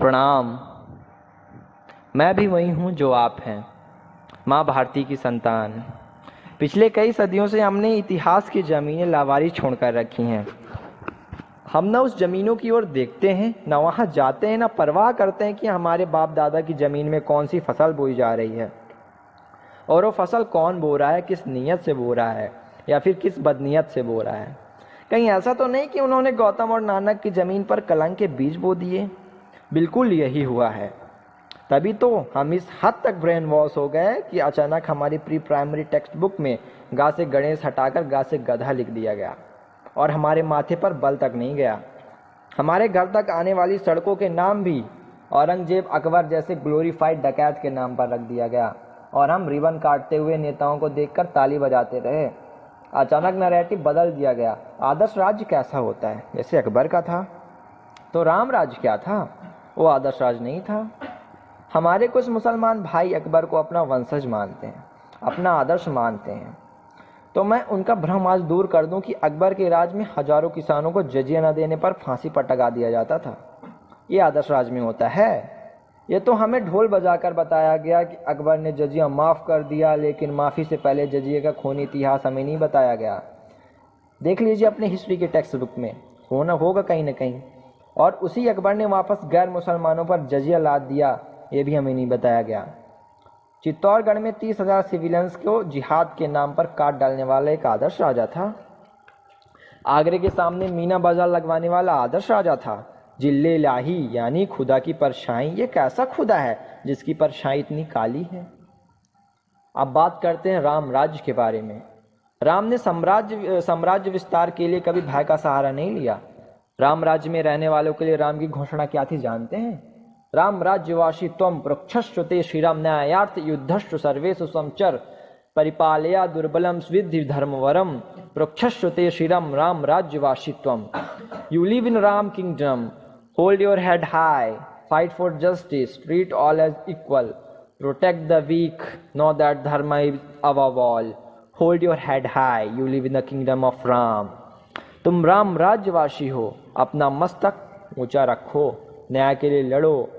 प्रणाम। मैं भी वही हूँ जो आप हैं, माँ भारती की संतान। पिछले कई सदियों से हमने इतिहास की ज़मीनें लावारिस छोड़कर रखी हैं। हम न उस ज़मीनों की ओर देखते हैं, न वहाँ जाते हैं, न परवाह करते हैं कि हमारे बाप दादा की ज़मीन में कौन सी फसल बोई जा रही है और वो फसल कौन बो रहा है, किस नीयत से बो रहा है या फिर किस बदनीयत से बो रहा है। कहीं ऐसा तो नहीं कि उन्होंने गौतम और नानक की ज़मीन पर कलंक के बीज बो दिए। बिल्कुल यही हुआ है। तभी तो हम इस हद तक ब्रेन वॉश हो गए कि अचानक हमारी प्री प्राइमरी टेक्स्ट बुक में गा से गणेश हटाकर गा से गधा लिख दिया गया और हमारे माथे पर बल तक नहीं गया। हमारे घर तक आने वाली सड़कों के नाम भी औरंगजेब अकबर जैसे ग्लोरीफाइड डकैत के नाम पर रख दिया गया और हम रिबन काटते हुए नेताओं को देखकर ताली बजाते रहे। अचानक नैरेटिव बदल दिया गया। आदर्श राज्य कैसा होता है? जैसे अकबर का था तो राम राज्य क्या था? वो आदर्श राज्य नहीं था। हमारे कुछ मुसलमान भाई अकबर को अपना वंशज मानते हैं, अपना आदर्श मानते हैं। तो मैं उनका भ्रम आज दूर कर दूं कि अकबर के राज में हजारों किसानों को जजिया न देने पर फांसी पर टंगा दिया जाता था। ये आदर्श राज में होता है? ये तो हमें ढोल बजाकर बताया गया कि अकबर ने जजिया माफ़ कर दिया, लेकिन माफ़ी से पहले जजिए का खूनी इतिहास हमें नहीं बताया गया। देख लीजिए अपने हिस्ट्री के टेक्स्ट बुक में, होगा कहीं ना कहीं। और उसी अकबर ने वापस गैर मुसलमानों पर जजिया लाद दिया, ये भी हमें नहीं बताया गया। चित्तौड़गढ़ में 30,000 सिविलियंस को जिहाद के नाम पर काट डालने वाला एक आदर्श राजा था। आगरे के सामने मीना बाजार लगवाने वाला आदर्श राजा था। जिल्ले इलाही यानी खुदा की परछाई, ये कैसा खुदा है जिसकी परछाई इतनी काली है? अब बात करते हैं राम राज्य के बारे में। राम ने साम्राज्य विस्तार के लिए कभी भय का सहारा नहीं लिया। राम राज्य में रहने वालों के लिए राम की घोषणा क्या थी जानते हैं? राम राज्यवासी त्वं प्रक्षस्व ते श्रीराम न्यायार्थ युद्धस्व सर्वेषु समचर परिपालया दुर्बलम स्विद्धि धर्मवरम प्रक्षस्व ते श्रीराम राम राज्यवासी त्वं। You live in Ram kingdom, hold your head high, fight for justice, treat all as equal, protect the weak, know that dharma is above all, hold your head high, you live in the kingdom of Ram. तुम राम राज्यवासी हो, अपना मस्तक ऊंचा रखो, न्याय के लिए लड़ो,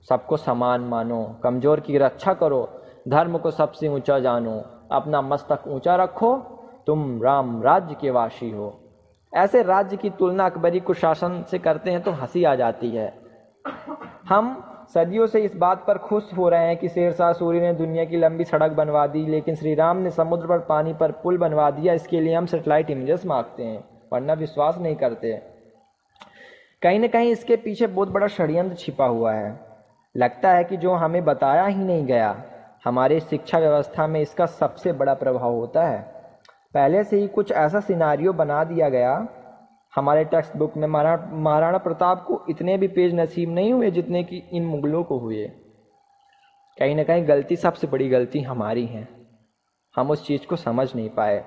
सबको समान मानो, कमजोर की रक्षा करो, धर्म को सबसे ऊंचा जानो, अपना मस्तक ऊंचा रखो, तुम राम राज्य के वासी हो। ऐसे राज्य की तुलना अकबरी कुशासन से करते हैं तो हंसी आ जाती है। हम सदियों से इस बात पर खुश हो रहे हैं कि शेरशाह सूरी ने दुनिया की लंबी सड़क बनवा दी, लेकिन श्री राम ने समुद्र पर पानी पर पुल बनवा दिया। इसके लिए हम सैटेलाइट इमेजेस मांगते हैं, वरना विश्वास नहीं करते। कहीं न कहीं इसके पीछे बहुत बड़ा षड्यंत्र छिपा हुआ है। लगता है कि जो हमें बताया ही नहीं गया, हमारे शिक्षा व्यवस्था में इसका सबसे बड़ा प्रभाव होता है। पहले से ही कुछ ऐसा सिनारियो बना दिया गया। हमारे टेक्स्ट बुक में महाराणा प्रताप को इतने भी पेज नसीब नहीं हुए जितने कि इन मुगलों को हुए। कहीं ना कहीं गलती, सबसे बड़ी गलती हमारी है। हम उस चीज़ को समझ नहीं पाए।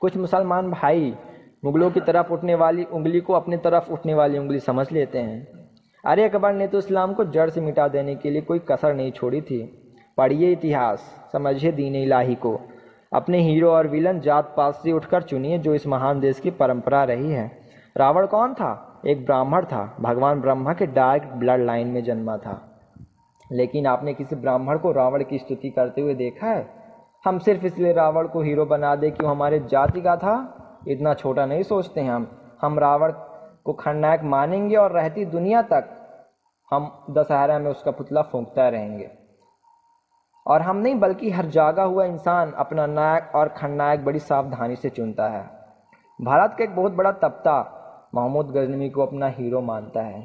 कुछ मुसलमान भाई मुगलों की तरफ उठने वाली उंगली को अपनी तरफ उठने वाली उंगली समझ लेते हैं। अरे अकबर ने तो इस्लाम को जड़ से मिटा देने के लिए कोई कसर नहीं छोड़ी थी। पढ़िए इतिहास, समझिए दीन इलाही को। अपने हीरो और विलन जात पात से उठकर चुनिए, जो इस महान देश की परंपरा रही है। रावण कौन था? एक ब्राह्मण था, भगवान ब्रह्मा के डायरेक्ट ब्लड लाइन में जन्मा था। लेकिन आपने किसी ब्राह्मण को रावण की स्तुति करते हुए देखा है? हम सिर्फ इसलिए रावण को हीरो बना दे कि वो हमारे जाति का था, इतना छोटा नहीं सोचते हैं हम रावण को खलनायक मानेंगे और रहती दुनिया तक हम दशहरा में उसका पुतला फूंकता रहेंगे। और हम नहीं, बल्कि हर जागा हुआ इंसान अपना नायक और खलनायक बड़ी सावधानी से चुनता है। भारत का एक बहुत बड़ा तबका महमूद गजनवी को अपना हीरो मानता है।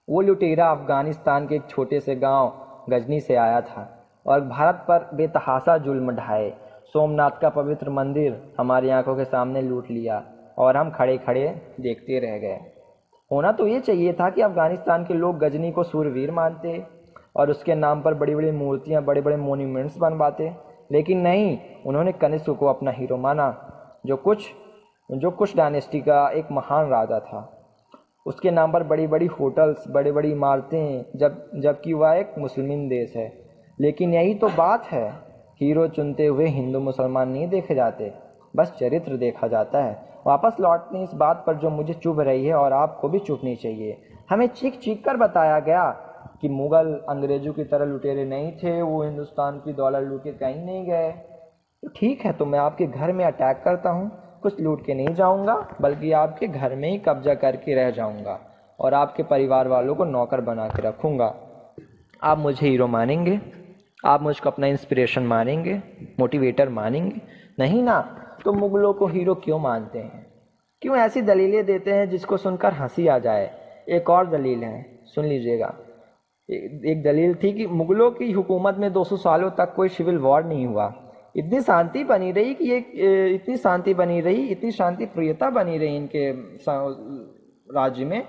वो लुटेरा अफगानिस्तान के एक छोटे से गांव गजनी से आया था और भारत पर बेतहाशा जुल्म ढाए। सोमनाथ का पवित्र मंदिर हमारी आंखों के सामने लूट लिया और हम खड़े खड़े देखते रह गए। होना तो ये चाहिए था कि अफगानिस्तान के लोग गजनी को सूरवीर मानते और उसके नाम पर बड़ी बड़ी मूर्तियाँ, बड़े बड़े मोन्यूमेंट्स बनवाते, लेकिन नहीं, उन्होंने कनिष्क को अपना हीरो माना, जो कुछ डायनेस्टी का एक महान राजा था। उसके नाम पर बड़ी बड़ी होटल्स, बड़ी बड़ी इमारतें, जबकि वह एक मुस्लिम देश है। लेकिन यही तो बात है, हीरो चुनते हुए हिंदू मुसलमान नहीं देखे जाते, बस चरित्र देखा जाता है। वापस लौटते हैं इस बात पर जो मुझे चुभ रही है और आपको भी चुभनी चाहिए। हमें चीख चीख कर बताया गया कि मुगल अंग्रेजों की तरह लुटेरे नहीं थे, वो हिंदुस्तान की दौलत लूट के कहीं नहीं गए। तो ठीक है, तो मैं आपके घर में अटैक करता हूँ, कुछ लूट के नहीं जाऊँगा, बल्कि आपके घर में ही कब्जा करके रह जाऊँगा और आपके परिवार वालों को नौकर बना के रखूँगा। आप मुझे हीरो मानेंगे? आप मुझको अपना इंस्पिरेशन मानेंगे, मोटिवेटर मानेंगे? नहीं ना, तो मुगलों को हीरो क्यों मानते हैं? क्यों ऐसी दलीलें देते हैं जिसको सुनकर हंसी आ जाए? एक और दलील है, सुन लीजिएगा। एक दलील थी कि मुगलों की हुकूमत में 200 सालों तक कोई सिविल वॉर नहीं हुआ। इतनी शांति बनी रही कि इतनी शांति बनी रही, इतनी शांति प्रियता बनी रही इनके राज्य में।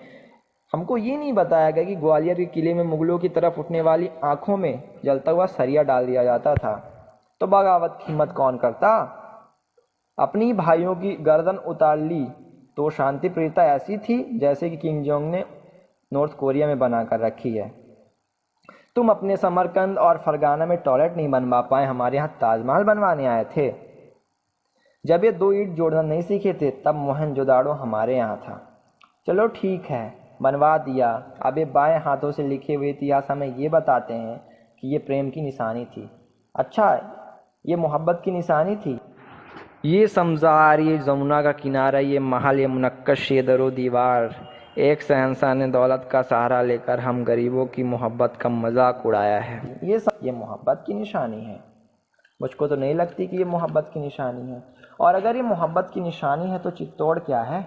हमको ये नहीं बताया गया कि ग्वालियर के किले में मुगलों की तरफ उठने वाली आंखों में जलता हुआ सरिया डाल दिया जाता था। तो बगावत की हिम्मत कौन करता? अपनी भाइयों की गर्दन उतार ली तो शांति प्रियता ऐसी थी जैसे कि किंग जोंग ने नॉर्थ कोरिया में बना कर रखी है। तुम अपने समरकंद और फरगाना में टॉयलेट नहीं बनवा पाए, हमारे यहाँ ताजमहल बनवाने आए थे। जब ये 2 ईंट जोड़ना नहीं सीखे थे तब मोहनजोदाड़ो हमारे यहाँ था। चलो ठीक है, बनवा दिया। अब ये बाएं हाथों से लिखे हुए इतिहास हमें ये बताते हैं कि ये प्रेम की निशानी थी। अच्छा, ये मोहब्बत की निशानी थी। ये समजार, ये जमुना का किनारा, ये महल, ये मुनक्कश, ये दरो दीवार, एक शहंशाह ने दौलत का सहारा लेकर हम गरीबों की मोहब्बत का मजाक उड़ाया है। ये मोहब्बत की निशानी है? मुझको तो नहीं लगती कि ये मोहब्बत की निशानी है। और अगर ये मोहब्बत की निशानी है तो चित्तौड़ क्या है,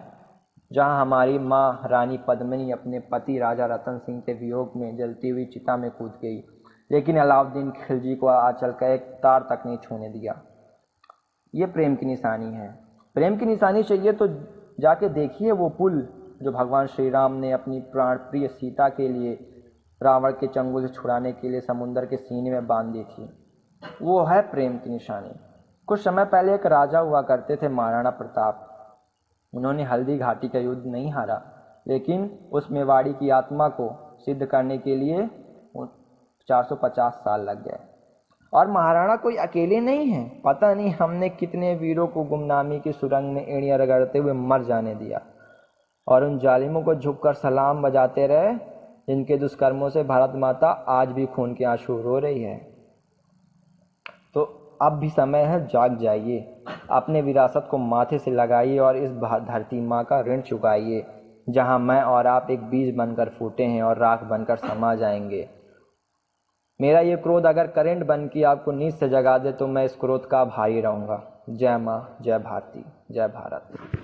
जहाँ हमारी माँ रानी पद्मिनी अपने पति राजा रतन सिंह के वियोग में जलती हुई चिता में कूद गई, लेकिन अलाउद्दीन खिलजी को आंचल का एक तार तक नहीं छूने दिया। ये प्रेम की निशानी है। प्रेम की निशानी चाहिए तो जाके देखिए वो पुल जो भगवान श्री राम ने अपनी प्राण प्रिय सीता के लिए रावण के चंगुल से छुड़ाने के लिए समुद्र के सीने में बांध दी थी। वो है प्रेम की निशानी। कुछ समय पहले एक राजा हुआ करते थे, महाराणा प्रताप। उन्होंने हल्दी घाटी का युद्ध नहीं हारा, लेकिन उस मेवाड़ी की आत्मा को सिद्ध करने के लिए 450 साल लग गए। और महाराणा कोई अकेले नहीं है, पता नहीं हमने कितने वीरों को गुमनामी की सुरंग में एड़ियां रगड़ते हुए मर जाने दिया और उन जालिमों को झुककर सलाम बजाते रहे जिनके दुष्कर्मों से भारत माता आज भी खून के आंसू रो रही है। तो अब भी समय है, जाग जाइए, अपने विरासत को माथे से लगाइए और इस धरती माँ का ऋण चुकाइए, जहाँ मैं और आप एक बीज बनकर फूटे हैं और राख बनकर समा जाएंगे। मेरा ये क्रोध अगर करंट बन के आपको नींद से जगा दे तो मैं इस क्रोध का भारी रहूँगा। जय माँ, जय भारती, जय भारत।